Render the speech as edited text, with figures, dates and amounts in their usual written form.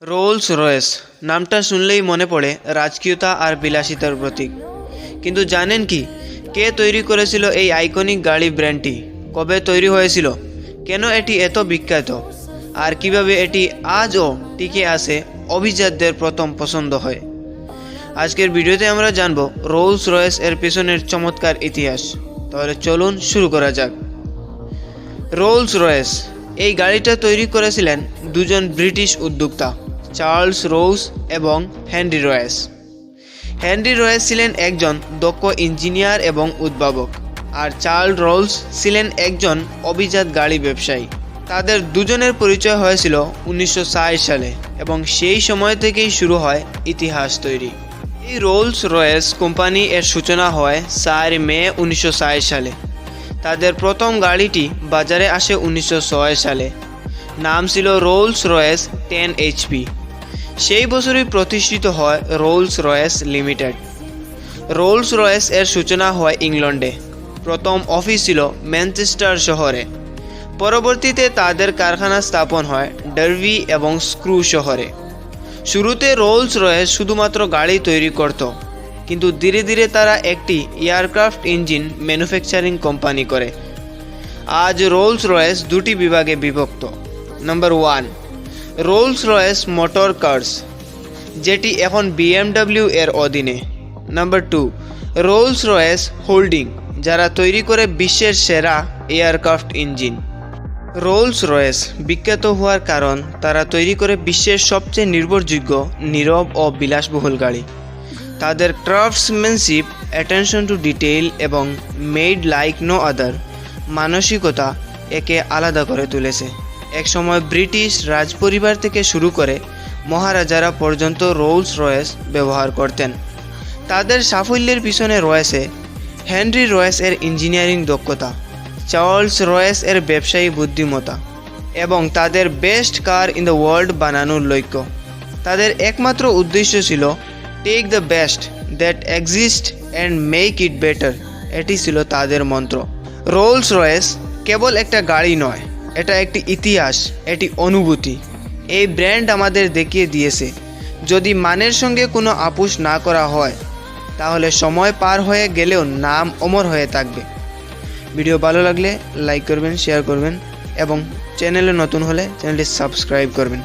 Rolls Royce নামটা শুনলেই মনে পড়ে রাজকীয়তা আর বিলাসিতার প্রতীক। কিন্তু জানেন কি, কে তৈরি করেছিল এই আইকনিক গাড়ি ব্র্যান্ডটি? কবে তৈরি হয়েছিল? কেন এটি এত বিখ্যাত? আর কিভাবে এটি আজও টিকে আছে অভিজাতদের প্রথম পছন্দ হয়? আজকের ভিডিওতে আমরা জানব রোলস রয়েস এর পেছনের চমৎকার ইতিহাস। তাহলে চলুন শুরু করা যাক। রোলস রয়েস এই গাড়িটা তৈরি করেছিলেন দুজন ব্রিটিশ উদ্যোক্তা, চার্লস রোলস এবং হেনরি রয়েস। হেনরি রয়েস ছিলেন একজন দক্ষ ইঞ্জিনিয়ার এবং উদ্ভাবক, আর চার্লস রোলস ছিলেন একজন অভিজাত গাড়ি ব্যবসায়ী। তাদের দুজনের পরিচয় হয়েছিল 1960 সালে এবং সেই সময় থেকেই শুরু হয় ইতিহাস তৈরি। এই রোলস রয়েস কোম্পানি এর সূচনা হয় 4 মে 1960 সালে। তাদের প্রথম গাড়িটি বাজারে আসে 1906 সালে। নাম ছিল রোলস রয়েস 10 HP। সেই বছরই প্রতিষ্ঠিত হয় Rolls Royce limited. Rolls Royce এর সূচনা হয় ইংল্যান্ডে। প্রথম অফিস ছিল ম্যানচেস্টার শহরে। পরবর্তীতে তাদের কারখানা স্থাপন হয় ডার্বি এবং স্ক্রু শহরে। শুরুতে রোলস রয়েস শুধুমাত্র গাড়ি তৈরি করত, কিন্তু ধীরে ধীরে তারা একটি এয়ারক্রাফট ইঞ্জিন ম্যানুফ্যাকচারিং কোম্পানি করে। আজ রোলস রয়েস দুটি বিভাগে বিভক্ত। Number 1, Rolls Royce motor cars, যেটি এখন BMW এর অধীনে। নাম্বার 2, রোলস রয়েস হোল্ডিং, যারা তৈরি করে বিশ্বের সেরা এয়ারক্রাফট ইঞ্জিন। রোলস রয়েস বিখ্যাত হওয়ার কারণ তারা তৈরি করে বিশ্বের সবচেয়ে নির্ভরযোগ্য, নীরব ও বিলাসবহুল গাড়ি। তাদের ক্রাফটসম্যানশিপ, অ্যাটেনশন টু ডিটেইল এবং মেড লাইক নো আদার মানসিকতা একে আলাদা করে তুলেছে। একসময় ব্রিটিশ রাজপরিবার থেকে শুরু করে মহারাজারা পর্যন্ত রোলস রয়েস ব্যবহার করতেন। তাদের সাফল্যের পিছনে রয়েছে হেনরি রয়েস এর ইঞ্জিনিয়ারিং দক্ষতা, চার্লস রয়েস এর ব্যবসায়ী বুদ্ধিমত্তা এবং তাদের best car in the world বানানোর লক্ষ্য। তাদের একমাত্র উদ্দেশ্য ছিল take the best that exist and make it better. এটি ছিল তাদের মন্ত্র। রোলস রয়েস কেবল একটা গাড়ি নয়, এটা একটি ইতিহাস, এটি অনুভূতি। এই ব্র্যান্ড আমাদের দেখিয়ে দিয়েছে, যদি মানের সঙ্গে কোনো আপোষ না করা হয়, তাহলে সময় পার হয়ে গেলেও নাম অমর হয়ে থাকবে। ভিডিও ভালো লাগলে লাইক করবেন, শেয়ার করবেন এবং চ্যানেলে নতুন হলে চ্যানেলটি সাবস্ক্রাইব করবেন।